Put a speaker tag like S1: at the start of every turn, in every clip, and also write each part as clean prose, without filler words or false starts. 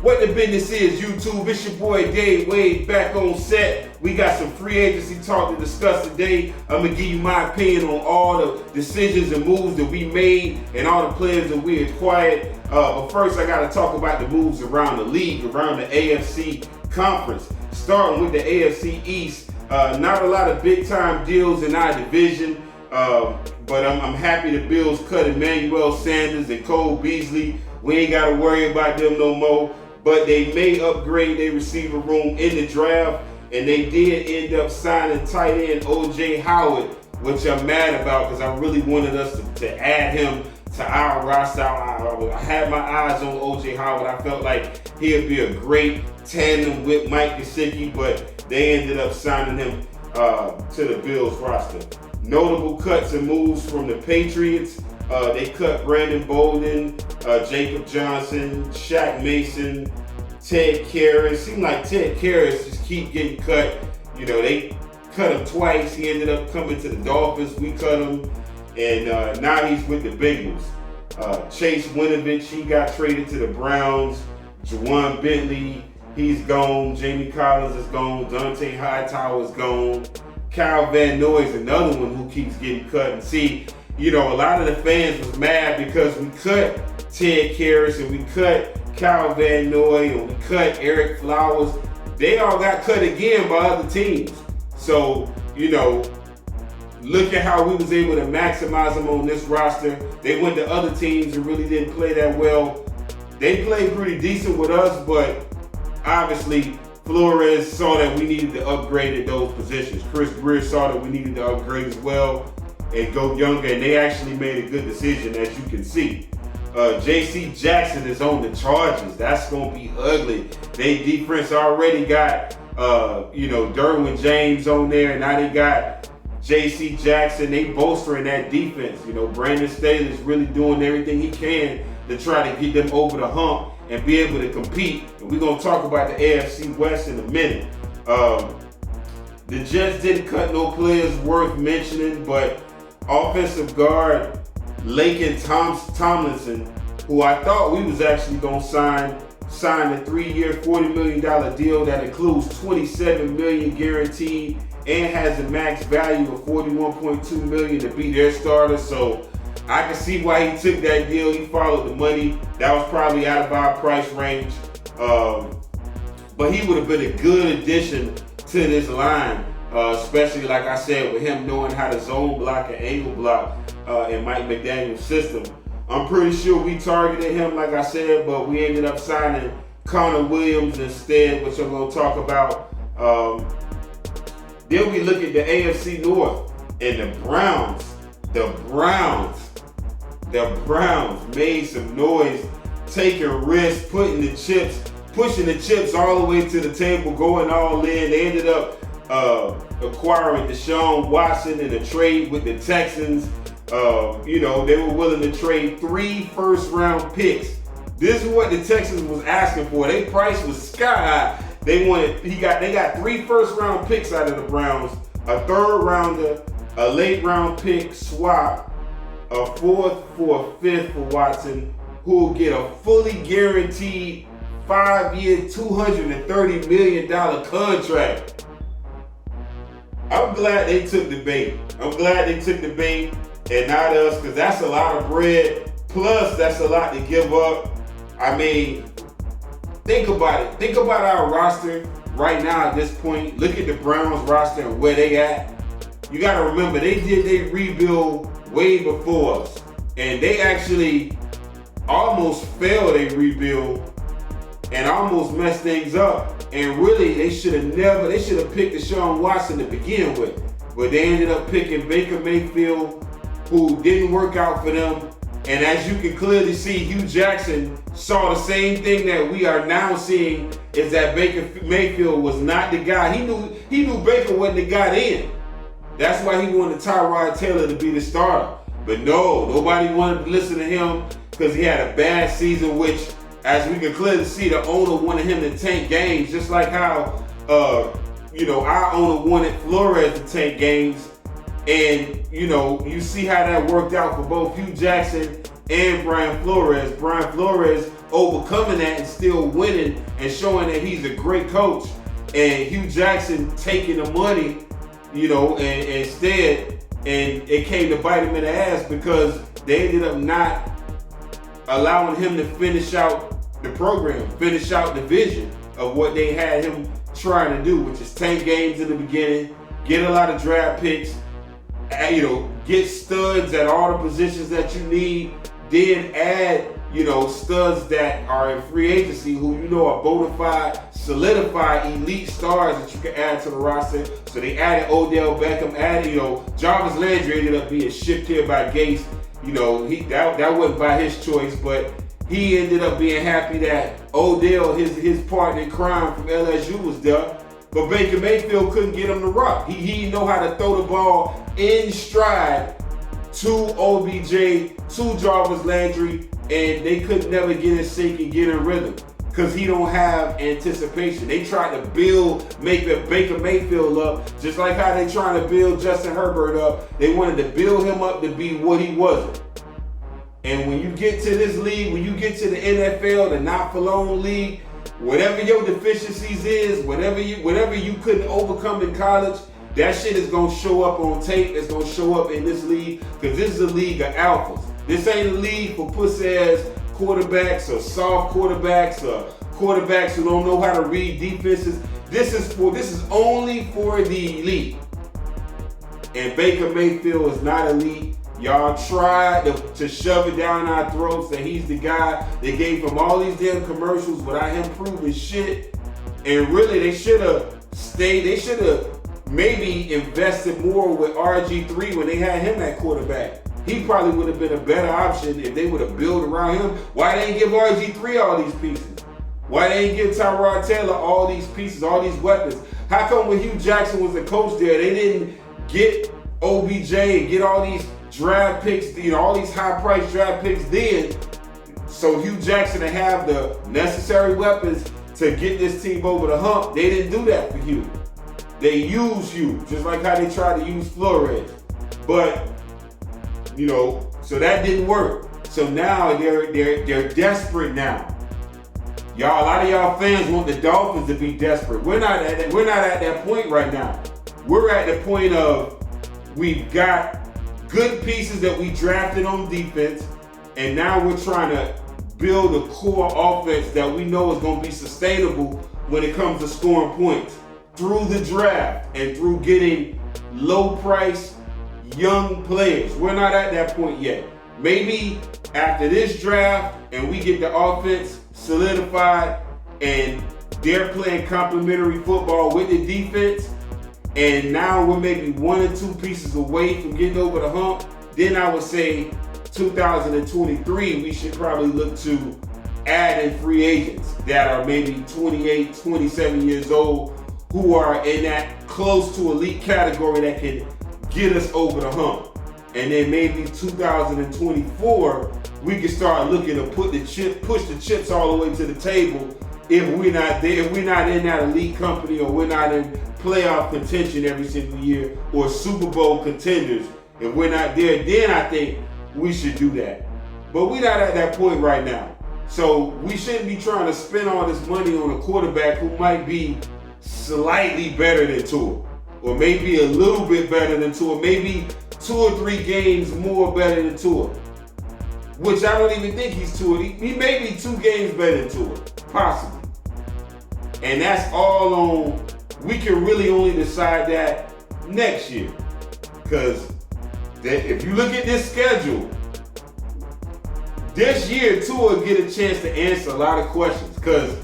S1: What the business is, YouTube? It's your boy Dave Wade back on set. We got some free agency talk to discuss today. I'm gonna give you my opinion on all the decisions and moves that we made and all the players that we acquired. But first, I gotta talk about the moves around the league, around the AFC conference. Starting with the AFC East, not a lot of big time deals in our division. But I'm happy the Bills cut Emmanuel Sanders and Cole Beasley. We ain't got to worry about them no more. But they may upgrade their receiver room in the draft, and they did end up signing tight end O.J. Howard, which I'm mad about because I really wanted us to add him to our roster. I had my eyes on O.J. Howard. I felt like he'd be a great tandem with Mike Gesicki, but they ended up signing him to the Bills roster. Notable cuts and moves from the Patriots. They cut Brandon Bolden, Jacob Johnson, Shaq Mason, Ted Karras. Seemed like Ted Karras just keep getting cut. You know, they cut him twice. He ended up coming to the Dolphins. We cut him, and now he's with the Bengals. Chase Winovich, he got traded to the Browns. Juwan Bentley, he's gone. Jamie Collins is gone. Dante Hightower is gone. Kyle Van Noy is another one who keeps getting cut. And see, you know, a lot of the fans was mad because we cut Ted Karras and we cut Kyle Van Noy and we cut Eric Flowers. They all got cut again by other teams. So, you know, look at how we was able to maximize them on this roster. They went to other teams and really didn't play that well. They played pretty decent with us, but obviously Flores saw that we needed to upgrade at those positions. Chris Greer saw that we needed to upgrade as well and go younger, and they actually made a good decision, as you can see. J.C. Jackson is on the Chargers. That's going to be ugly. They defense already got, Derwin James on there, and now they got J.C. Jackson. They bolstering that defense. You know, Brandon Staley's really doing everything he can to try to get them over the hump and be able to compete. And we're going to talk about the AFC West in a minute. The Jets didn't cut no players worth mentioning, but offensive guard Laken Tomlinson, who I thought we was actually going to sign a 3-year, $40 million deal that includes $27 million guaranteed and has a max value of $41.2 million to be their starter. So I can see why he took that deal. He followed the money. That was probably out of our price range. But he would have been a good addition to this line, especially, like I said, with him knowing how to zone block and angle block in Mike McDaniel's system. I'm pretty sure we targeted him, like I said, but we ended up signing Connor Williams instead, which I'm going to talk about. Then we look at the AFC North and the Browns. The Browns made some noise, taking risks, pushing the chips all the way to the table, going all in. They ended up acquiring Deshaun Watson in a trade with the Texans. They were willing to trade 3 first-round picks. This is what the Texans was asking for. Their price was sky high. They got 3 first-round picks out of the Browns, a 3rd rounder, a late round pick swap, a 4th for a 5th for Watson, who will get a fully guaranteed 5-year, $230 million contract. I'm glad they took the bait. And not us, because that's a lot of bread. Plus, that's a lot to give up. I mean, think about it. Think about our roster right now at this point. Look at the Browns roster and where they at. You got to remember, they did their rebuild way before us. And they actually almost failed a rebuild and almost messed things up. And really, they should have picked Deshaun Watson to begin with. But they ended up picking Baker Mayfield, who didn't work out for them. And as you can clearly see, Hugh Jackson saw the same thing that we are now seeing, is that Baker Mayfield was not the guy. He knew Baker wasn't the guy then. That's why he wanted Tyrod Taylor to be the starter. But no, nobody wanted to listen to him because he had a bad season, which, as we can clearly see, the owner wanted him to tank games, just like how our owner wanted Flores to tank games. And, you see how that worked out for both Hugh Jackson and Brian Flores. Brian Flores overcoming that and still winning and showing that he's a great coach. And Hugh Jackson taking the money, and instead, and it came to bite him in the ass because they ended up not allowing him to finish out the program, finish out the vision of what they had him trying to do, which is 10 games in the beginning, get a lot of draft picks, get studs at all the positions that you need, then add, studs that are in free agency who are bona fide, solidified, elite stars that you can add to the roster. So they added Odell Beckham, Jarvis Landry ended up being shipped here by Gates. That wasn't by his choice, but he ended up being happy that Odell, his partner in crime from LSU, was there. But Baker Mayfield couldn't get him to rock. He didn't know how to throw the ball in stride to OBJ, to Jarvis Landry, and they could never get in sync and get in rhythm because he don't have anticipation. They tried to make Baker Mayfield up, just like how they trying to build Justin Herbert up. They wanted to build him up to be what he wasn't. And when you get to this league, when you get to the NFL, the not for long league, whatever your deficiencies is, whatever you couldn't overcome in college, that shit is gonna show up on tape. It's gonna show up in this league because this is a league of alphas. This ain't a league for pussy-ass quarterbacks or soft quarterbacks or quarterbacks who don't know how to read defenses. This is only for the elite. And Baker Mayfield is not elite. Y'all tried to shove it down our throats that he's the guy. They gave him all these damn commercials without him proving shit. And really, they should have maybe invested more with RG3 when they had him at quarterback. He probably would have been a better option if they would have built around him. Why they didn't give RG3 all these pieces? Why they didn't give Tyrod Taylor all these pieces, all these weapons? How come when Hugh Jackson was the coach there, they didn't get OBJ and get all these draft picks, all these high-priced draft picks then, so Hugh Jackson to have the necessary weapons to get this team over the hump? They didn't do that for Hugh. They used Hugh, just like how they tried to use Flores. But, so that didn't work. So now they're desperate now. Y'all, a lot of y'all fans want the Dolphins to be desperate. We're not at that point right now. We're at the point of we've got good pieces that we drafted on defense, and now we're trying to build a core offense that we know is going to be sustainable when it comes to scoring points through the draft and through getting low-priced young players. We're not at that point yet. Maybe after this draft and we get the offense solidified and they're playing complementary football with the defense, and now we're maybe 1 or 2 pieces away from getting over the hump, then I would say 2023, we should probably look to add in free agents that are maybe 28, 27 years old who are in that close to elite category that can get us over the hump. And then maybe 2024, we can start looking to push the chips all the way to the table if we're not there, if we're not in that elite company, or we're not in playoff contention every single year, or Super Bowl contenders. If we're not there, then I think we should do that. But we're not at that point right now. So we shouldn't be trying to spend all this money on a quarterback who might be slightly better than Tua, or maybe a little bit better than Tua, maybe 2 or 3 games more better than Tua, which I don't even think he's Tua. He may be 2 games better than Tua, possibly. And that's all on, we can really only decide that next year. Because if you look at this schedule, this year Tua get a chance to answer a lot of questions. Because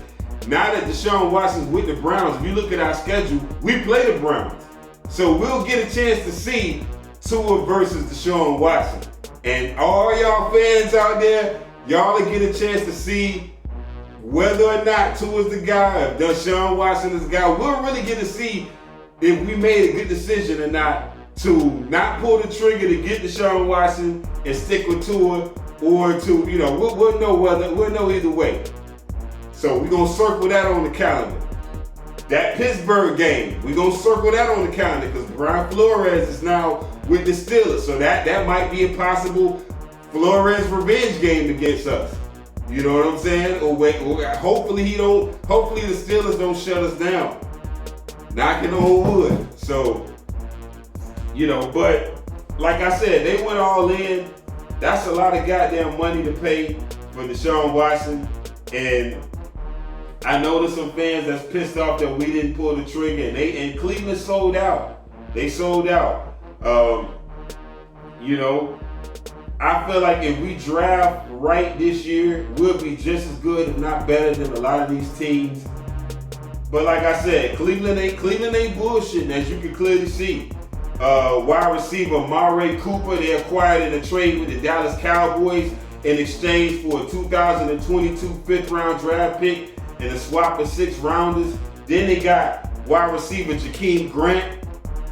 S1: now that Deshaun Watson's with the Browns, if you look at our schedule, we play the Browns. So we'll get a chance to see Tua versus Deshaun Watson. And all y'all fans out there, y'all will get a chance to see whether or not Tua's the guy, if Deshaun Watson is the guy. We'll really get to see if we made a good decision or not to not pull the trigger to get Deshaun Watson and stick with Tua, or to, we'll know either way. So we're going to circle that on the calendar. That Pittsburgh game, we're going to circle that on the calendar because Brian Flores is now with the Steelers. So that might be a possible Flores revenge game against us. You know what I'm saying? Hopefully the Steelers don't shut us down. Knocking on wood. So, but like I said, they went all in. That's a lot of goddamn money to pay for Deshaun Watson. And I know there's some fans that's pissed off that we didn't pull the trigger. And Cleveland sold out. They sold out. I feel like if we draft right this year, we'll be just as good, if not better, than a lot of these teams. But like I said, Cleveland ain't bullshitting, as you can clearly see. Wide receiver Murray Cooper, they acquired in a trade with the Dallas Cowboys in exchange for a 2022 fifth-round draft pick and a swap of 6 rounders. Then they got wide receiver Jakeem Grant.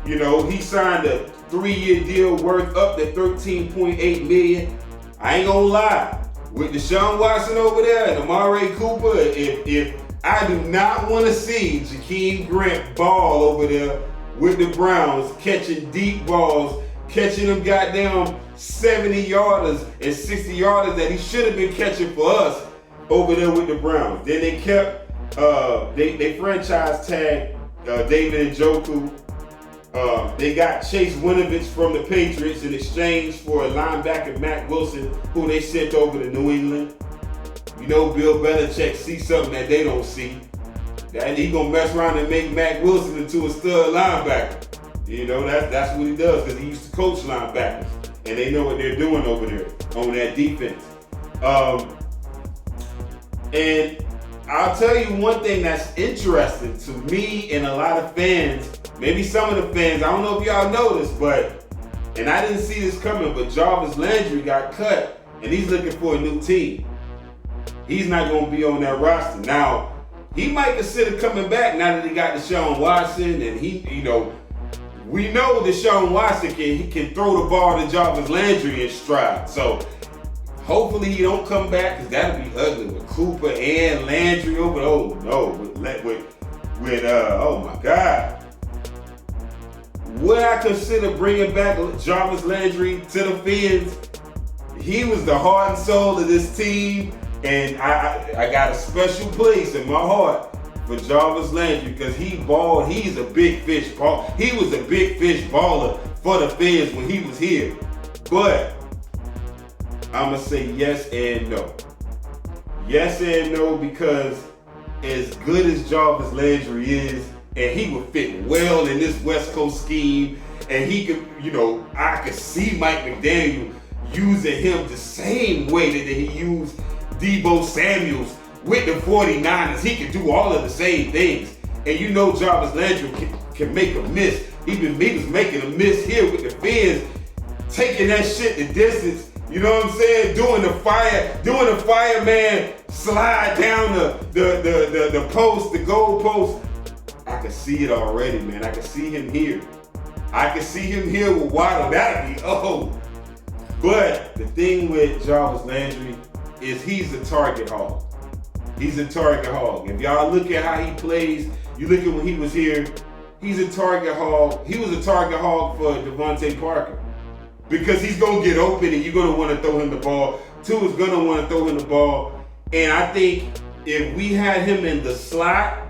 S1: He signed a 3-year deal worth up to $13.8 million. I ain't gonna lie, with Deshaun Watson over there and Amari Cooper, if I do not want to see Jakeem Grant ball over there with the Browns, catching deep balls, catching them goddamn 70-yarders and 60-yarders that he should have been catching for us over there with the Browns. Then they kept, they franchise tagged David Njoku. They got Chase Winovich from the Patriots in exchange for a linebacker, Matt Wilson, who they sent over to New England. Bill Belichick sees something that they don't see. That he gonna mess around and make Matt Wilson into a stud linebacker. That's what he does, because he used to coach linebackers, and they know what they're doing over there on that defense. And I'll tell you one thing that's interesting to me and a lot of fans. Maybe some of the fans, I don't know if y'all noticed, and I didn't see this coming, but Jarvis Landry got cut, and he's looking for a new team. He's not going to be on that roster. Now, he might consider coming back now that he got Deshaun Watson, and we know Deshaun Watson can throw the ball to Jarvis Landry in stride. So, hopefully he don't come back, because that'll be ugly with Cooper and Landry over. Oh, no, oh my God. Would I consider bringing back Jarvis Landry to the Fins? He was the heart and soul of this team, and I got a special place in my heart for Jarvis Landry, because he balled. He's a big fish ball. He was a big fish baller for the Fins when he was here. But I'm gonna say yes and no. Yes and no, because as good as Jarvis Landry is, and he would fit well in this West Coast scheme, and he could, I could see Mike McDaniel using him the same way that he used Deebo Samuels with the 49ers. He could do all of the same things. And Jarvis Landry can make a miss. He was making a miss here with the Fins, taking that shit the distance. You know what I'm saying? Doing the fireman slide down the post, the goal post. I can see it already, man. I can see him here. With Waddle. That'd be But the thing with Jarvis Landry is he's a target hog. If y'all look at how he plays, you look at when he was here, he's a target hog. He was a target hog for Devontae Parker, because he's going to get open and you're going to want to throw him the ball. Tua's going to want to throw him the ball. And I think if we had him in the slot,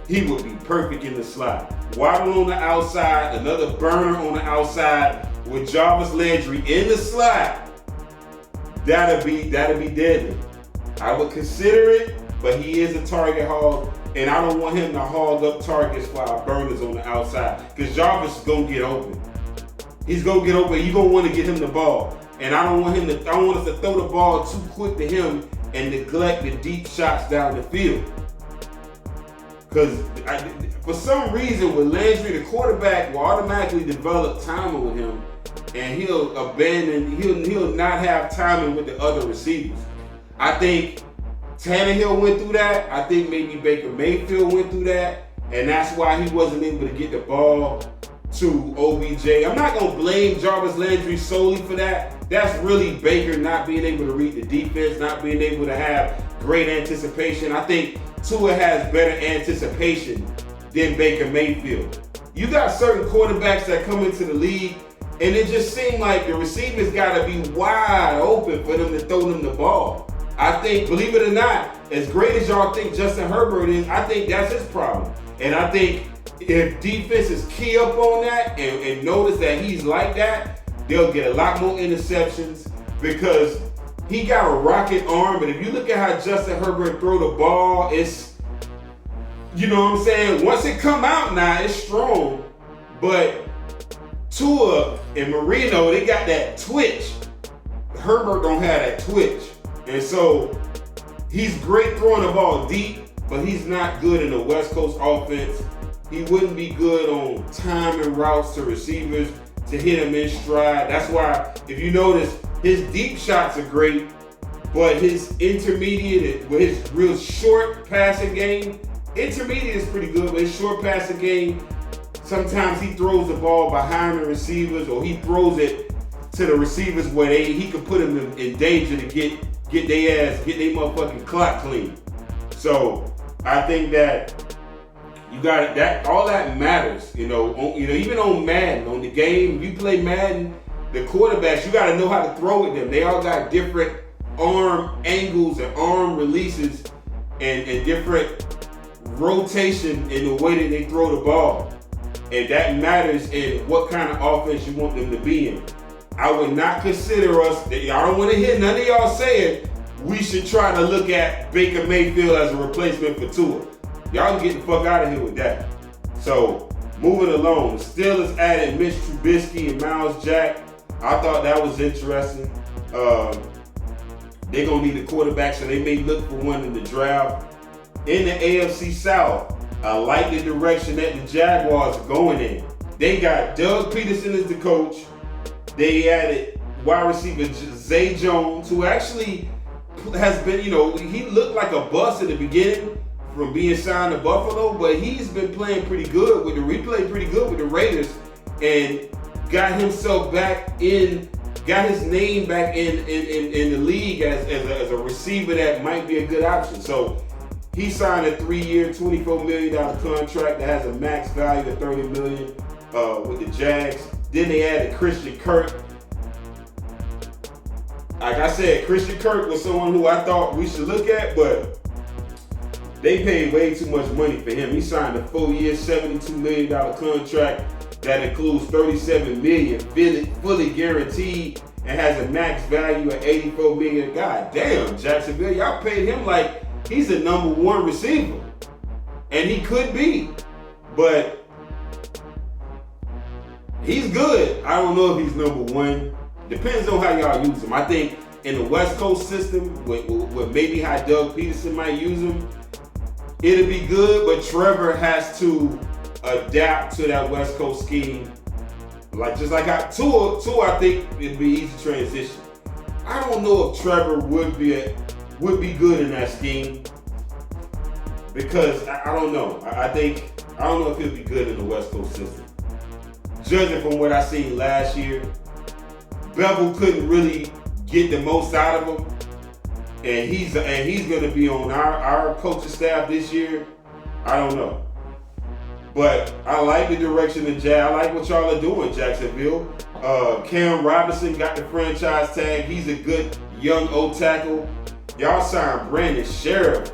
S1: he would be perfect in the slot. Waddle on the outside, another burner on the outside with Jarvis Landry in the slot. That'll be deadly. I would consider it, but he is a target hog, and I don't want him to hog up targets for our burners on the outside, because Jarvis is gonna get open. He's gonna get open. You're gonna want to get him the ball, and I don't want us to throw the ball too quick to him and neglect the deep shots down the field. Because for some reason with Landry, the quarterback will automatically develop timing with him, and he'll not have timing with the other receivers. I think Tannehill went through that. I think maybe Baker Mayfield went through that, and that's why he wasn't able to get the ball to OBJ. I'm not going to blame Jarvis Landry solely for that. That's really Baker not being able to read the defense, not being able to have great anticipation. I think Tua has better anticipation than Baker Mayfield. You got certain quarterbacks that come into the league And it just seemed like the receivers got to be wide open for them to throw them the ball. I think, believe it or not, as great as y'all think Justin Herbert is, I think that's his problem. And I think if defenses key up on that and notice that he's like that, they'll get a lot more interceptions because he got a rocket arm. And if you look at how Justin Herbert throw the ball, it's, you know what I'm saying? Once it come out now, it's strong. But Tua and Marino, they got that twitch. Herbert don't have that twitch. And so he's great throwing the ball deep, but he's not good in the West Coast offense. He wouldn't be good on timing routes to receivers to hit him in stride. That's why, if you notice, his deep shots are great, but his intermediate, with his real short passing game, intermediate is pretty good, but his short passing game, sometimes he throws the ball behind the receivers, or he throws it to the receivers where he can put them in danger to get their motherfucking clock clean. So I think that you got it. That all that matters, even on Madden, on the game, if you play Madden, the quarterbacks, you got to know how to throw at them. They all got different arm angles and arm releases and different rotation in the way that they throw the ball. And that matters in what kind of offense you want them to be in. I would not consider us, I don't want to hear none of y'all saying we should try to look at Baker Mayfield as a replacement for Tua. Y'all can get the fuck out of here with that. So, moving along, the Steelers added Mitch Trubisky and Miles Jack. I thought that was interesting. They're going to need a quarterback, so they may look for one in the draft. In the AFC South, I like the direction that the Jaguars are going in. They got Doug Peterson as the coach. They added wide receiver Zay Jones, who actually has been, he looked like a bust at the beginning from being signed to Buffalo, but he's been playing pretty good he played pretty good with the Raiders and got himself back in, got his name back in the league as a receiver that might be a good option. So he signed a 3-year, $24 million contract that has a max value of $30 million with the Jags. Then they added Christian Kirk. Like I said, Christian Kirk was someone who I thought we should look at, but they paid way too much money for him. He signed a 4-year, $72 million contract that includes $37 million fully guaranteed and has a max value of $84 million. God damn, Jacksonville, y'all paid him like he's a number 1 receiver. And he could be. But he's good. I don't know if he's number 1. Depends on how y'all use him. I think in the West Coast system, with maybe how Doug Peterson might use him, it'll be good, but Trevor has to adapt to that West Coast scheme. Just like Tua, I think it'd be easy transition. I don't know if Trevor would be good in that scheme because I don't know. I don't know if he'll be good in the West Coast system. Judging from what I seen last year, Bevel couldn't really get the most out of him, and he's going to be on our coaching staff this year. I don't know, but I like the direction of I like what y'all are doing, Jacksonville. Cam Robinson got the franchise tag. He's a good young old tackle. Y'all signed Brandon Sheriff,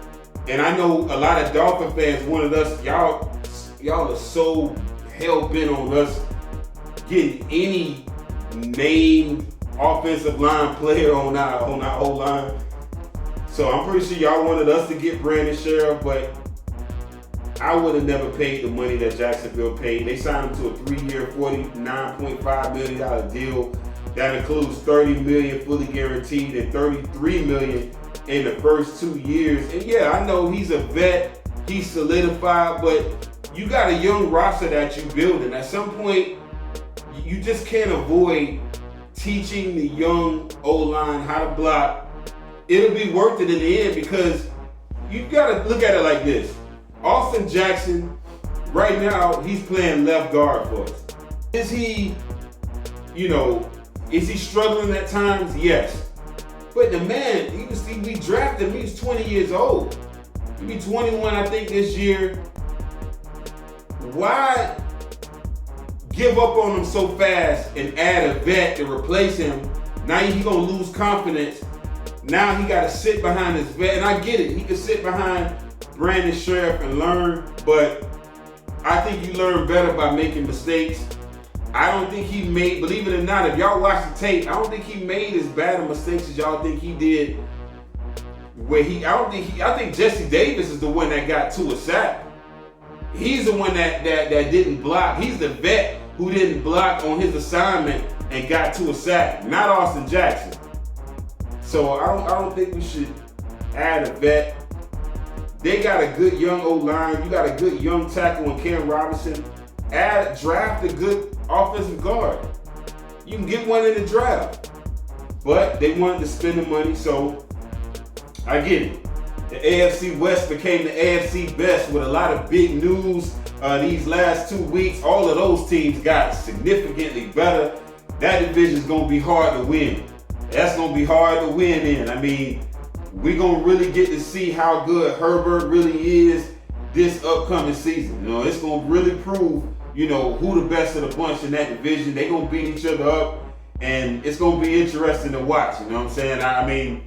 S1: and I know a lot of Dolphin fans wanted us. Y'all are so hell bent on us getting any named offensive line player on our O-line. So I'm pretty sure y'all wanted us to get Brandon Sheriff, but I would have never paid the money that Jacksonville paid. They signed him to a 3-year, $49.5 million deal. That includes $30 million fully guaranteed and $33 million in the first 2 years. And yeah, I know he's a vet, he's solidified, but you got a young roster that you're building. At some point, you just can't avoid teaching the young O-line how to block. It'll be worth it in the end because you gotta look at it like this. Austin Jackson, right now, he's playing left guard for us. Is he struggling at times? Yes. But the man, we drafted him, he was 20 years old. He'll be 21, I think, this year. Why give up on him so fast and add a vet to replace him. Now he gonna lose confidence. Now he gotta sit behind his vet, and I get it. He can sit behind Brandon Sheriff and learn, but I think you learn better by making mistakes. I don't think he made, believe it or not, if y'all watch the tape, I don't think he made as bad of mistakes as y'all think he did. I think Jesse Davis is the one that got to a sack. He's the one that didn't block. He's the vet who didn't block on his assignment and got to a sack, not Austin Jackson. So I don't think we should add a vet. They got a good young O-line. You got a good young tackle in Cam Robinson. Draft a good offensive guard. You can get one in the draft. But they wanted to spend the money, so I get it. The AFC West became the AFC best with a lot of big news these last 2 weeks. All of those teams got significantly better. That division's going to be hard to win. That's going to be hard to win in. I mean, we're going to really get to see how good Herbert really is this upcoming season. You know, it's going to really prove, you know, who the best of the bunch in that division. They're going to beat each other up, and it's going to be interesting to watch. You know what I'm saying? I mean,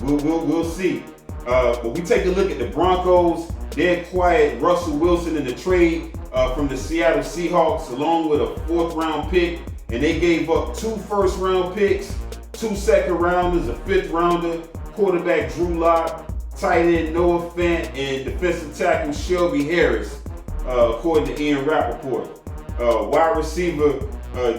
S1: we'll see. But we take a look at the Broncos. They acquired Russell Wilson in the trade from the Seattle Seahawks, along with a 4th-round pick, and they gave up 2 first-round picks, 2 second-rounders, a 5th-rounder, quarterback Drew Lock, tight end Noah Fant, and defensive tackle Shelby Harris, according to Ian Rappaport. Wide receiver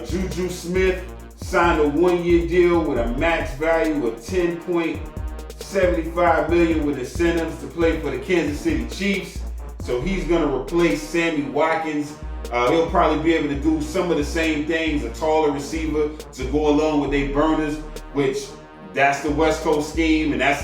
S1: Juju Smith signed a 1-year deal with a max value of $10.75 million with incentives to play for the Kansas City Chiefs. So he's going to replace Sammy Watkins. He'll probably be able to do some of the same things, a taller receiver to go along with their burners, which that's the West Coast scheme, and that's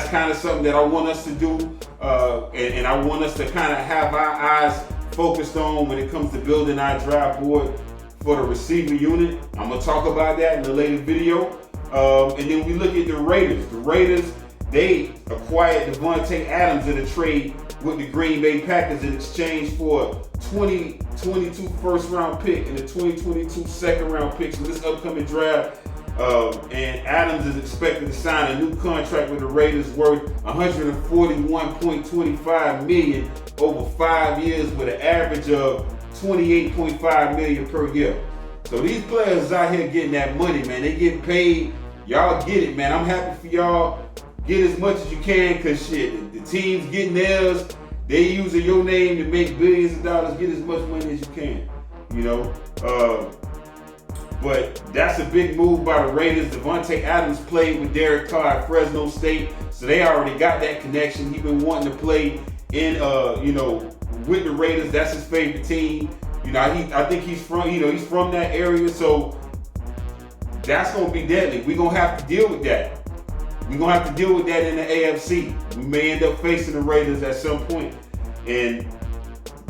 S1: kind of something that I want us to do, and I want us to kind of have our eyes focused on when it comes to building our draft board for the receiver unit. I'm going to talk about that in a later video. And then we look at the Raiders. The Raiders, they acquired Devontae Adams in a trade with the Green Bay Packers in exchange for a 2022 first-round pick and a 2022 second-round pick for this upcoming draft. And Adams is expected to sign a new contract with the Raiders worth $141.25 million over 5 years with an average of $28.5 million per year. So these players out here getting that money, man. They get paid. Y'all get it, man. I'm happy for y'all. Get as much as you can, because shit, the team's getting theirs. They using your name to make billions of dollars. Get as much money as you can, you know. But that's a big move by the Raiders. Devontae Adams played with Derek Carr at Fresno State, so they already got that connection. He's been wanting to play in, with the Raiders. That's his favorite team. You know, I think he's from that area, so that's gonna be deadly. We're gonna have to deal with that. We're gonna have to deal with that in the AFC. We may end up facing the Raiders at some point. And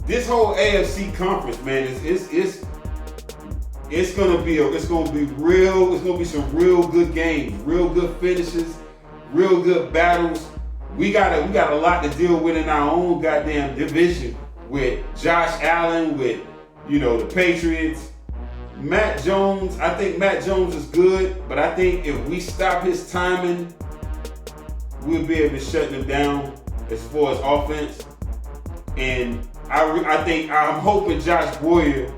S1: this whole AFC conference, man, it's gonna be some real good games, real good finishes, real good battles. We got a lot to deal with in our own goddamn division with Josh Allen, with the Patriots. Matt Jones, I think Matt Jones is good, but I think if we stop his timing, we'll be able to shut him down as far as offense. And I'm hoping Josh Boyer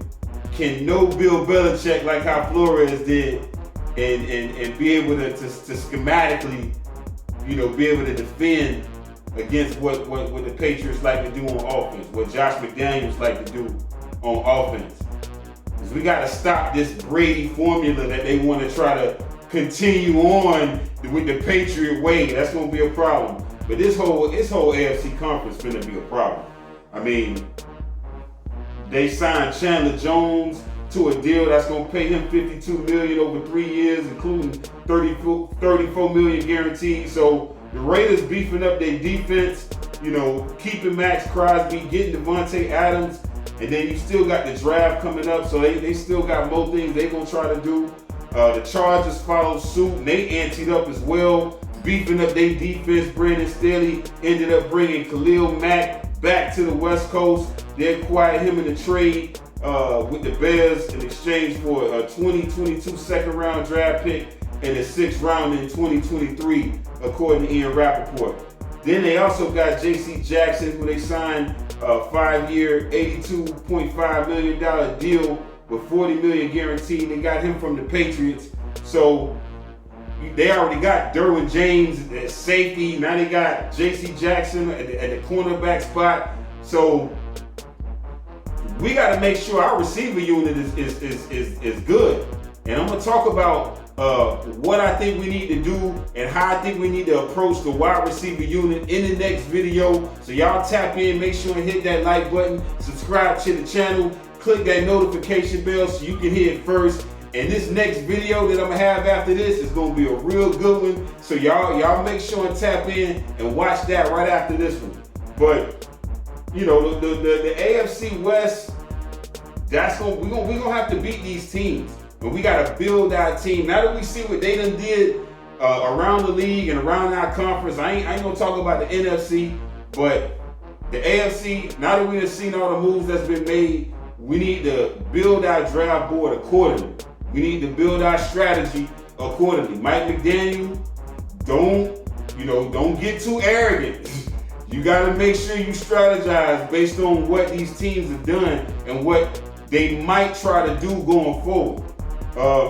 S1: can know Bill Belichick like how Flores did, and be able to schematically, be able to defend against what the Patriots like to do on offense, what Josh McDaniels like to do on offense. Because we got to stop this Brady formula that they want to try to continue on with the Patriot way. That's going to be a problem. But this whole AFC conference is going to be a problem. I mean, they signed Chandler Jones to a deal that's going to pay him $52 million over 3 years, including $34 million guaranteed. So the Raiders beefing up their defense, keeping Max Crosby, getting Devontae Adams, and then you still got the draft coming up, so they still got more things they're going to try to do. The Chargers followed suit, and they anteed up as well, beefing up their defense. Brandon Staley ended up bringing Khalil Mack back to the West Coast. They acquired him in the trade with the Bears in exchange for a 2022 second round draft pick and a 6th round in 2023, according to Ian Rappaport. Then they also got J.C. Jackson, who they signed a 5-year, $82.5 million deal with $40 million guaranteed. They got him from the Patriots. So they already got Derwin James at safety. Now they got J.C. Jackson at the cornerback spot. So we got to make sure our receiver unit is good. And I'm going to talk about what I think we need to do and how I think we need to approach the wide receiver unit in the next video. So y'all tap in, make sure and hit that like button, subscribe to the channel, click that notification bell so you can hear it first. And this next video that I'm gonna have after this is gonna be a real good one. So y'all make sure and tap in and watch that right after this one. But you know, the AFC West, we gonna have to beat these teams. But we got to build our team. Now that we see what they done did around the league and around our conference, I ain't gonna talk about the NFC, but the AFC, now that we have seen all the moves that's been made, we need to build our draft board accordingly. We need to build our strategy accordingly. Mike McDaniel, don't get too arrogant. You got to make sure you strategize based on what these teams have done and what they might try to do going forward.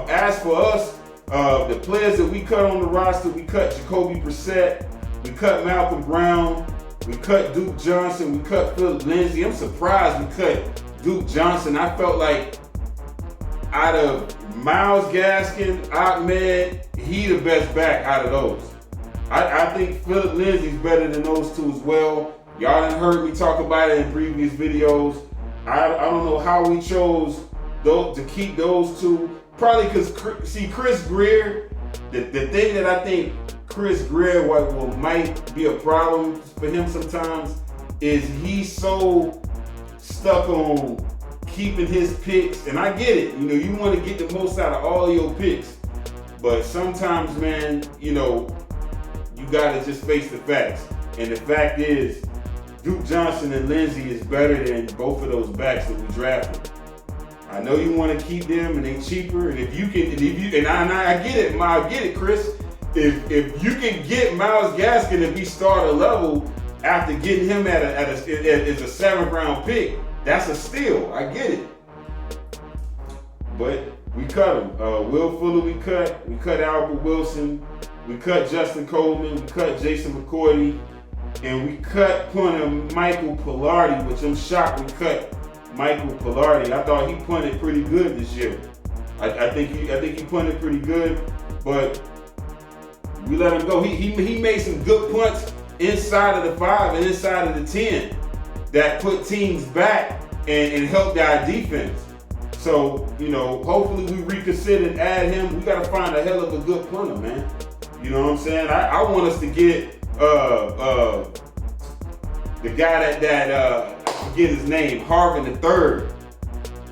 S1: As for us, the players that we cut on the roster, we cut Jacoby Brissett, we cut Malcolm Brown, we cut Duke Johnson, we cut Philip Lindsay. I'm surprised we cut Duke Johnson. I felt like out of Myles Gaskin, Ahmed, he the best back out of those. I think Philip Lindsay's better than those two as well. Y'all done heard me talk about it in previous videos. I don't know how we chose to keep those two. Probably because, Chris Greer, the thing that I think Chris Greer might be a problem for him sometimes is he's so stuck on keeping his picks. And I get it, you want to get the most out of all your picks. But sometimes, man, you got to just face the facts. And the fact is, Duke Johnson and Lindsay is better than both of those backs that we drafted. I know you want to keep them and they cheaper, and I get it, Chris. If you can get Myles Gaskin to be starter level after getting him as a 7th round pick, that's a steal. I get it. But we cut him. Will Fuller we cut Albert Wilson, we cut Justin Coleman, we cut Jason McCourty, and we cut punter Michael Pilardi, which I'm shocked we cut Michael Pilardi. I thought he punted pretty good this year. I think he punted pretty good, but we let him go. He made some good punts inside of the 5 and inside of the 10 that put teams back and helped our defense. So, hopefully we reconsider and add him. We got to find a hell of a good punter, man. You know what I'm saying? I want us to get the guy that I forget his name, Harvin III.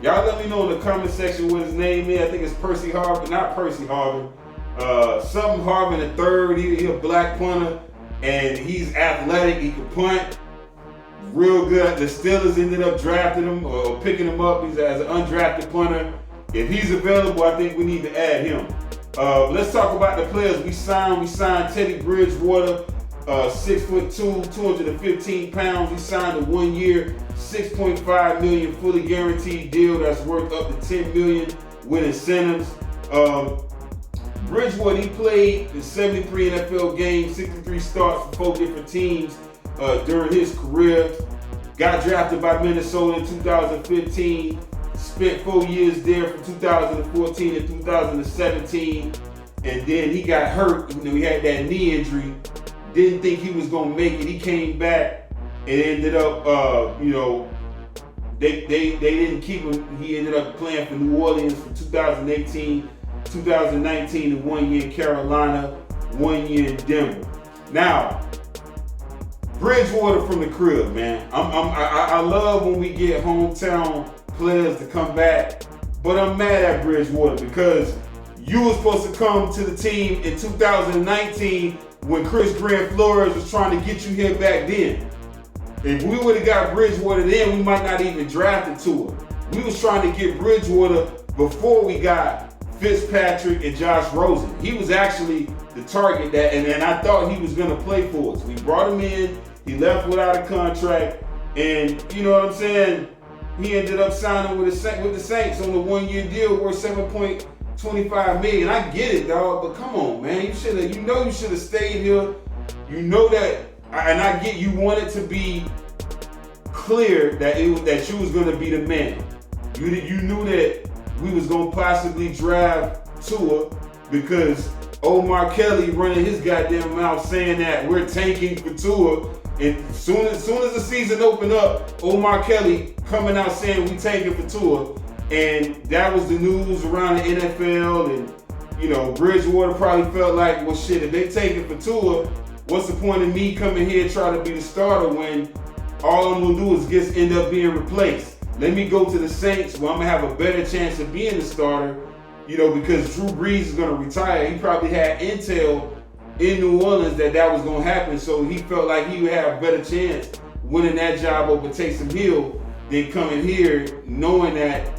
S1: Y'all let me know in the comment section what his name is. I think it's Percy Harvin, not Percy Harvin. Something Harvin III. He's a black punter, and he's athletic. He can punt real good. The Steelers ended up drafting him or picking him up. He's as an undrafted punter. If he's available, I think we need to add him. Let's talk about the players we signed. We signed Teddy Bridgewater, 6'2", 215 pounds. He signed a 1-year, $6.5 million fully guaranteed deal that's worth up to $10 million with incentives. Bridgewater, he played in 73 NFL games, 63 starts for 4 different teams during his career. Got drafted by Minnesota in 2015. Spent 4 years there from 2014 to 2017. And then he got hurt. He had that knee injury. Didn't think he was going to make it. He came back and ended up, they didn't keep him. He ended up playing for New Orleans from 2018, 2019, and 1 year in Carolina, 1 year in Denver. Now, Bridgewater from the crib, man. I love when we get hometown players to come back, but I'm mad at Bridgewater because you were supposed to come to the team in 2019 when Chris Grant Flores was trying to get you here back then. If we would have got Bridgewater then, we might not even drafted to him. We was trying to get Bridgewater before we got Fitzpatrick and Josh Rosen. He was actually the target and I thought he was gonna play for us. We brought him in, he left without a contract, and you know what I'm saying? He ended up signing with the Saints on a 1-year deal worth $7.25 million. I get it, dog, but come on, man. You should have stayed here. You know that, and I get you wanted to be clear that you was gonna be the man. You knew that we was gonna possibly draft Tua because Omar Kelly running his goddamn mouth saying that we're tanking for Tua. And soon as the season opened up, Omar Kelly coming out saying we tanking for Tua. And that was the news around the NFL. And, you know, Bridgewater probably felt like, well, shit, if they taking for Tua, what's the point of me coming here trying to be the starter when all I'm going to do is just end up being replaced? Let me go to the Saints where I'm going to have a better chance of being the starter, you know, because Drew Brees is going to retire. He probably had intel in New Orleans that was going to happen, so he felt like he would have a better chance winning that job over Taysom Hill than coming here knowing that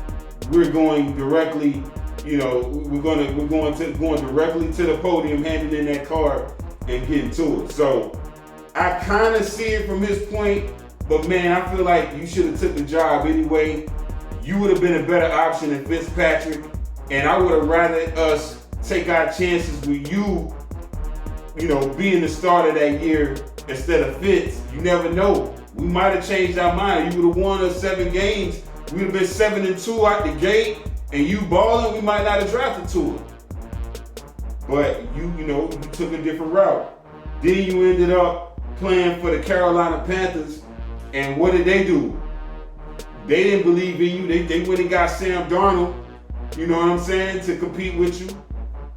S1: we're going directly, you know, we're going directly to the podium, handing in that card and getting to it. So I kind of see it from his point, but man, I feel like you should have took the job anyway. You would have been a better option than Fitzpatrick, and I would have rather us take our chances with you know, being the starter that year instead of Fitz. You never know. We might have changed our mind. You would have won us 7 games. We'd have been 7-2 out the gate, and you balling, we might not have drafted Tua. But you took a different route. Then you ended up playing for the Carolina Panthers, and what did they do? They didn't believe in you. They went and got Sam Darnold, you know what I'm saying, to compete with you.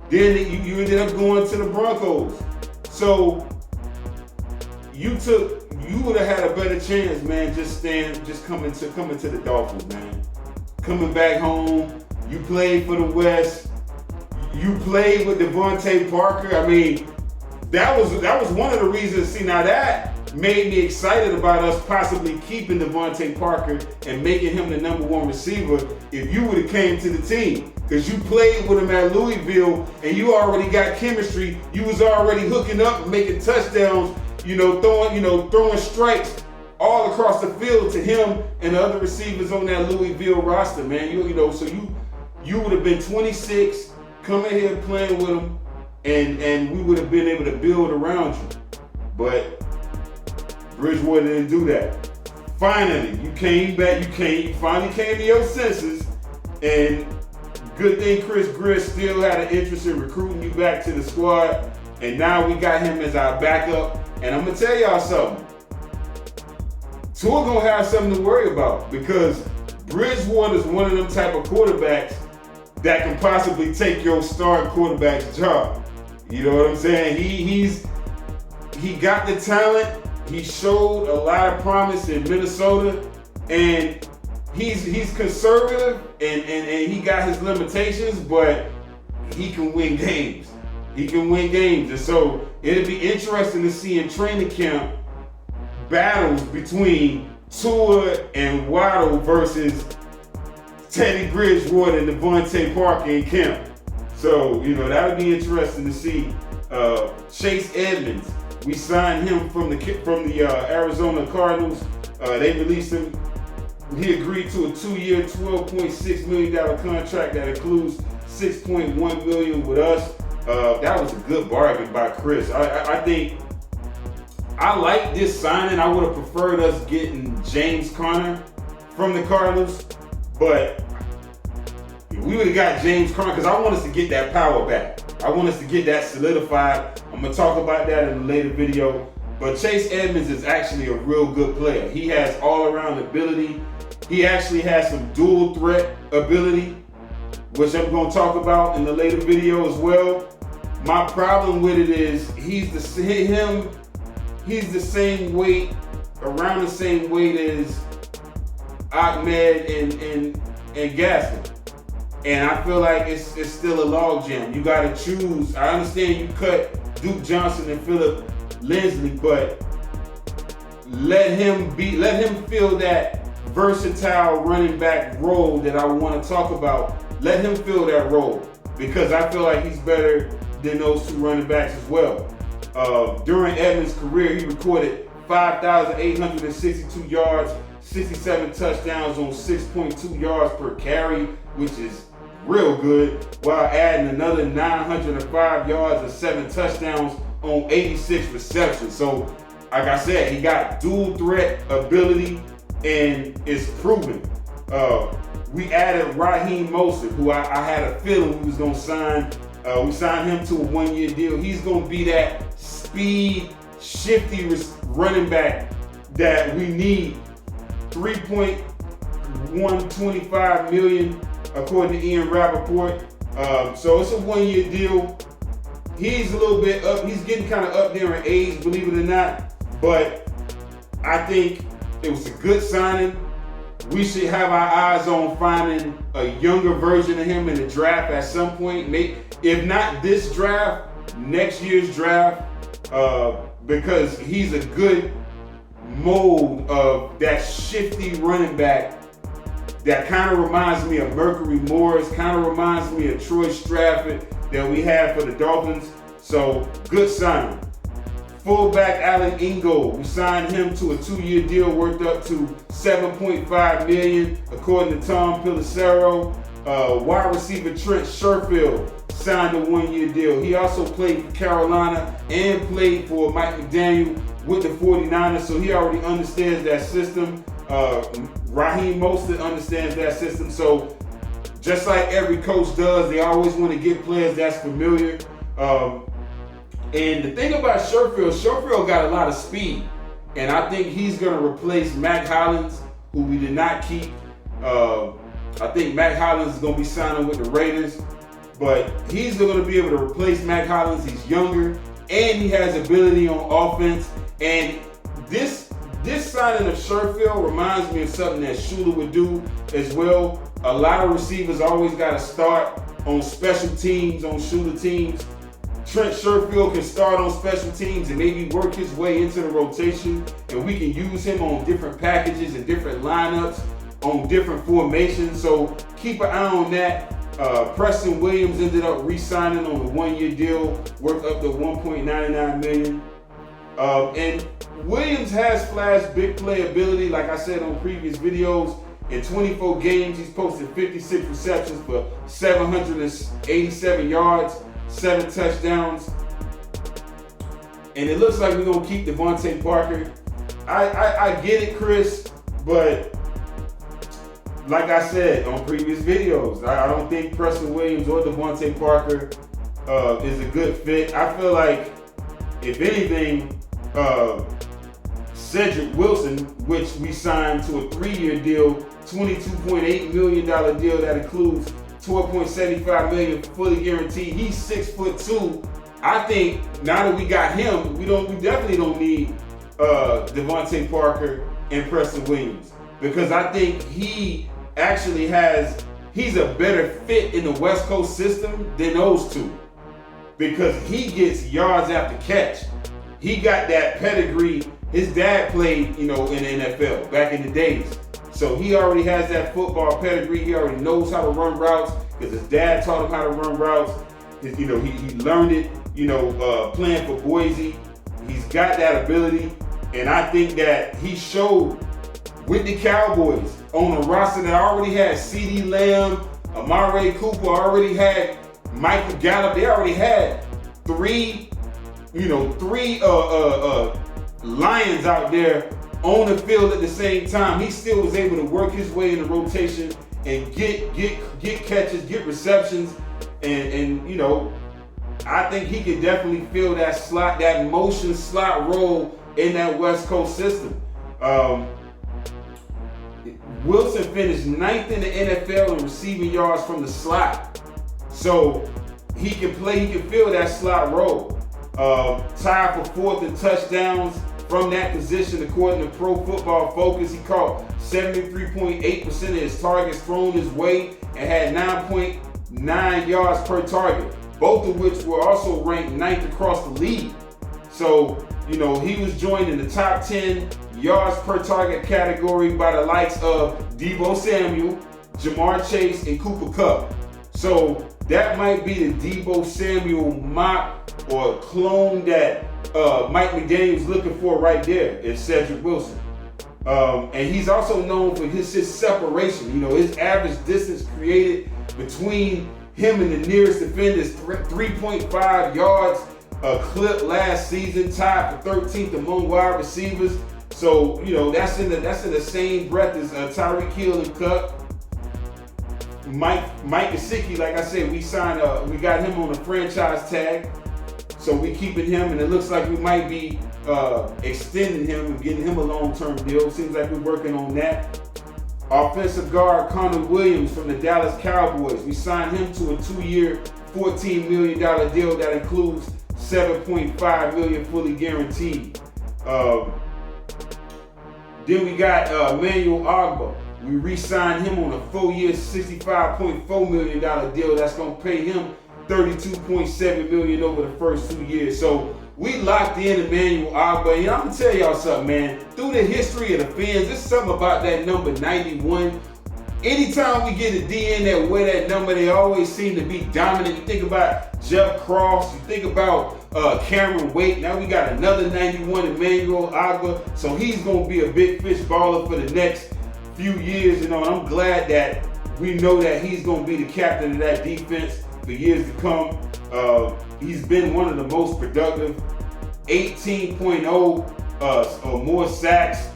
S1: Then you ended up going to the Broncos. So you would have had a better chance, man, just coming to the Dolphins, man. Coming back home, you played for the West. You played with Devontae Parker. I mean, that was one of the reasons. See, now that made me excited about us possibly keeping Devontae Parker and making him the #1 receiver if you would have came to the team. Because you played with him at Louisville and you already got chemistry. You was already hooking up and making touchdowns, throwing strikes all across the field to him and the other receivers on that Louisville roster, man. So you would have been 26, coming here playing with him, and we would have been able to build around you. But Bridgewater didn't do that. Finally, you came back. You finally came to your senses, and good thing Chris Grier still had an interest in recruiting you back to the squad, and now we got him as our backup. And I'm gonna tell y'all something. Tua gonna have something to worry about because Bridgewater is one of them type of quarterbacks that can possibly take your starting quarterback's job. You know what I'm saying? He got the talent. He showed a lot of promise in Minnesota, and he's conservative and he got his limitations, but he can win games. And so it'll be interesting to see in training camp battles between Tua and Waddle versus Teddy Bridgewater and Devontae Parker in camp. So, that'll be interesting to see. Chase Edmonds, we signed him from the Arizona Cardinals. They released him. He agreed to a 2-year, $12.6 million contract that includes $6.1 million with us. That was a good bargain by Chris. I think I like this signing. I would have preferred us getting James Conner from the Cardinals, but we would have got James Conner because I want us to get that power back. I want us to get that solidified. I'm going to talk about that in a later video. But Chase Edmonds is actually a real good player. He has all-around ability. He actually has some dual threat ability, which I'm going to talk about in the later video as well. My problem with it is he's the same weight, around the same weight as Ahmed and Gaskin. And I feel like it's still a logjam. You got to choose. I understand you cut Duke Johnson and Phillip Lindsay, but let him feel that versatile running back role that I want to talk about, let him fill that role, because I feel like he's better than those two running backs as well. During Edmonds' career, he recorded 5,862 yards, 67 touchdowns on 6.2 yards per carry, which is real good, while adding another 905 yards and 7 touchdowns on 86 receptions. So, like I said, he got dual threat ability and is proven. We added Raheem Mostert, who I had a feeling we was going to sign. We signed him to a 1-year deal. He's going to be that speed, shifty running back that we need. $3.125 million, according to Ian Rappaport. So it's a 1-year deal. He's a little bit up. He's getting kind of up there in age, believe it or not. But I think it was a good signing. We should have our eyes on finding a younger version of him in the draft at some point. Maybe, if not this draft, next year's draft, because he's a good mold of that shifty running back that kind of reminds me of Mercury Morris, kind of reminds me of Troy Stratford that we had for the Dolphins. So, good signing. Fullback Alan Ingold, we signed him to a 2-year deal worth up to $7.5 million, according to Tom Pelissero. Wide receiver Trent Sherfield signed a 1-year deal. He also played for Carolina and played for Mike McDaniel with the 49ers, so he already understands that system. Raheem Mostert understands that system. So just like every coach does, they always want to get players that's familiar. And the thing about Sherfield got a lot of speed. And I think he's going to replace Mac Hollins, who we did not keep. I think Mac Hollins is going to be signing with the Raiders. But he's going to be able to replace Mac Hollins. He's younger, and he has ability on offense. And this signing of Sherfield reminds me of something that Shula would do as well. A lot of receivers always got to start on special teams, on Shula teams. Trent Sherfield can start on special teams and maybe work his way into the rotation, and we can use him on different packages and different lineups, on different formations. So keep an eye on that. Preston Williams ended up re-signing on a 1-year deal worth up to $1.99 million. And Williams has flashed big play ability, like I said on previous videos. In 24 games, he's posted 56 receptions for 787 yards, 7 touchdowns. And it looks like we're going to keep Devontae Parker. I get it, Chris, but like I said on previous videos, I don't think Preston Williams or Devontae Parker is a good fit. I feel like, if anything, Cedric Wilson, which we signed to a 3-year deal, $22.8 million deal that includes $12.75 million fully guaranteed. He's 6'2". I think now that we got him, we definitely don't need Devontae Parker and Preston Williams, because I think he actually he's a better fit in the West Coast system than those two, because he gets yards after catch. He got that pedigree. His dad played, in the NFL back in the days. So he already has that football pedigree. He already knows how to run routes because his dad taught him how to run routes. He learned it, playing for Boise. He's got that ability. And I think that he showed with the Cowboys on a roster that already had CeeDee Lamb, Amari Cooper, already had Michael Gallup. They already had three Lions out there on the field at the same time. He still was able to work his way in the rotation and get catches, get receptions, and I think he could definitely fill that slot, that motion slot role in that West Coast system. Wilson finished 9th in the NFL in receiving yards from the slot. So he can fill that slot role. Tied for 4th in touchdowns from that position, according to Pro Football Focus. He caught 73.8% of his targets thrown his way and had 9.9 yards per target, both of which were also ranked 9th across the league. So he was joined in the top 10 yards per target category by the likes of Deebo Samuel, Jamar Chase, and Cooper Kupp. So that might be the Deebo Samuel mock or clone that Mike McDaniel's looking for right there is Cedric Wilson. And he's also known for his separation. His average distance created between him and the nearest defender is 3.5 yards a clip last season, tied for 13th among wide receivers. So, that's in the same breath as Tyreek Hill and Kupp. Mike Gesicki, like I said, we got him on a franchise tag. So we keeping him, and it looks like we might be extending him and getting him a long-term deal. Seems like we're working on that. Offensive guard Connor Williams from the Dallas Cowboys. We signed him to a 2-year, $14 million deal that includes $7.5 million fully guaranteed. Then we got Emmanuel Ogbah. We re-signed him on a 4-year, $65.4 million deal that's going to pay him $32.7 million over the first 2 years. So we locked in Emmanuel Ogbah. And I'm going to tell y'all something, man. Through the history of the Fins, there's something about that number 91. Anytime we get a DN that wear that number, they always seem to be dominant. You think about Jeff Cross, you think about Cameron Wake. Now we got another 91, Emmanuel Ogbah. So he's going to be a big fish baller for the next few years. And I'm glad that we know that he's going to be the captain of that defense for years to come. He's been one of the most productive, 18.0 or more sacks.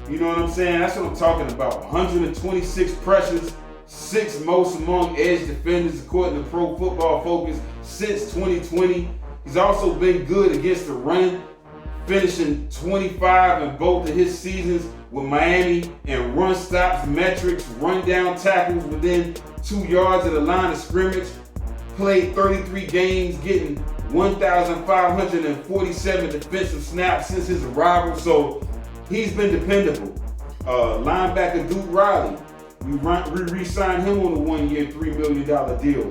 S1: You know what I'm saying? That's what I'm talking about. 126 pressures, 6th most among edge defenders according to Pro Football Focus since 2020. He's also been good against the run, finishing 25 in both of his seasons with Miami and run stops metrics, run down tackles within 2 yards of the line of scrimmage. Played 33 games, getting 1,547 defensive snaps since his arrival. So he's been dependable. Linebacker Duke Riley, we re-signed him on a 1-year, $3 million deal.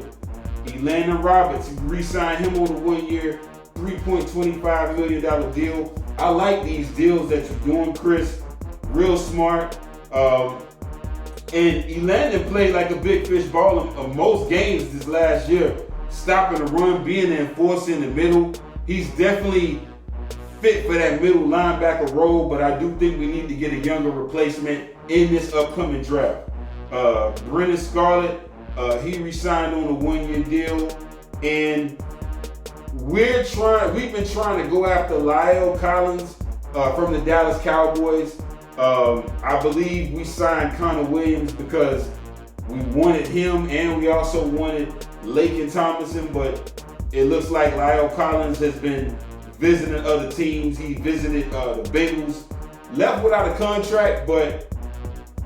S1: Elandon Roberts, we re-signed him on a 1-year, $3.25 million deal. I like these deals that you're doing, Chris. Real smart. And Elandon played like a big fish baller of most games this last year, stopping the run, being the enforcer in the middle. He's definitely fit for that middle linebacker role, but I do think we need to get a younger replacement in this upcoming draft. Brennan Scarlett, he re-signed on a 1-year deal, and we've been trying to go after La'el Collins from the Dallas Cowboys. I believe we signed Connor Williams because we wanted him, and we also wanted Laken Tomlinson, but it looks like La'el Collins has been visiting other teams. He visited the Bengals, left without a contract, but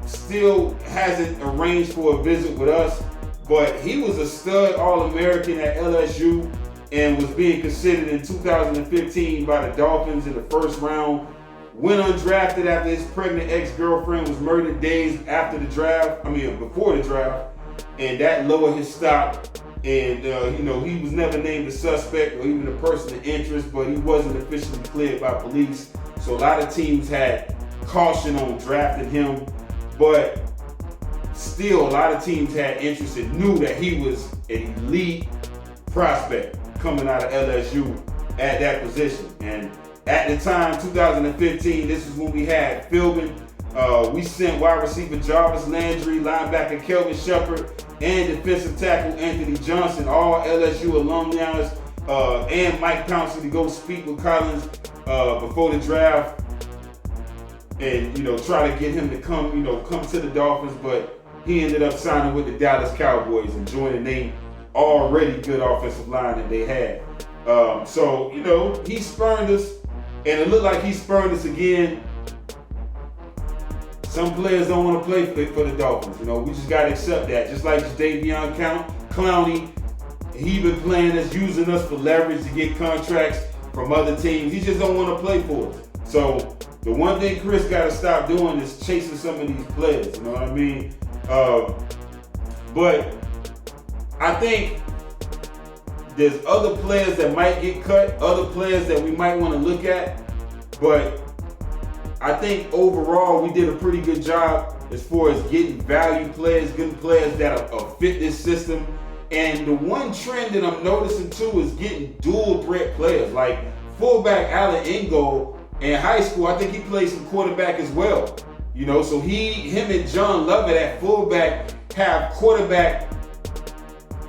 S1: still hasn't arranged for a visit with us. But he was a stud All-American at LSU and was being considered in 2015 by the Dolphins in the first round. Went undrafted after his pregnant ex-girlfriend was murdered days before the draft, and that lowered his stock. And he was never named a suspect or even a person of interest, but he wasn't officially cleared by police. So a lot of teams had caution on drafting him, but still a lot of teams had interest and knew that he was an elite prospect coming out of LSU at that position. And at the time, 2015, this is when we had Philbin. We sent wide receiver Jarvis Landry, linebacker Kelvin Shepard, and defensive tackle Anthony Johnson, all LSU alumni, and Mike Pouncey to go speak with Collins before the draft, and try to get him to come to the Dolphins. But he ended up signing with the Dallas Cowboys and joining a already good offensive line that they had. So he spurned us, and it looked like he spurned us again. Some players don't want to play for the Dolphins. We just got to accept that. Just like Jadeveon Clowney, he been playing us, using us for leverage to get contracts from other teams. He just don't want to play for us. So the one thing Chris got to stop doing is chasing some of these players. You know what I mean? But I think there's other players that might get cut, other players that we might want to look at. But I think overall we did a pretty good job as far as getting value players, getting players that fit this system. And the one trend that I'm noticing too is getting dual threat players. Like fullback Allen Ingold in high school, I think he played some quarterback as well. You know, so him and John Lovett at fullback have quarterback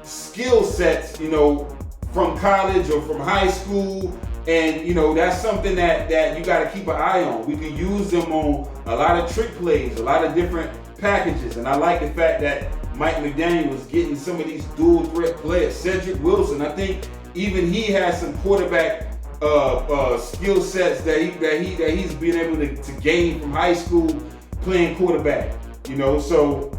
S1: skill sets, you know, from college or from high school. And, you know, that's something that you got to keep an eye on. We can use them on a lot of trick plays, a lot of different packages. And I like the fact that Mike McDaniel was getting some of these dual threat players. Cedric Wilson, I think even he has some quarterback skill sets that he's been able to gain from high school playing quarterback. You know, so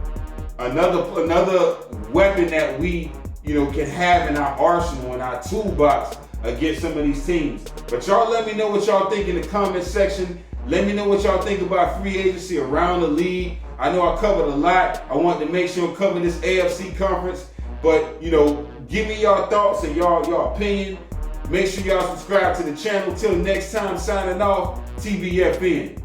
S1: another weapon that we, you know, can have in our arsenal, in our toolbox against some of these teams. But y'all let me know what y'all think in the comment section. Let me know what y'all think about free agency around the league. I know I covered a lot. I wanted to make sure I cover this AFC conference. But, you know, give me y'all thoughts and y'all opinion. Make sure y'all subscribe to the channel. Till next time, signing off, TBFN.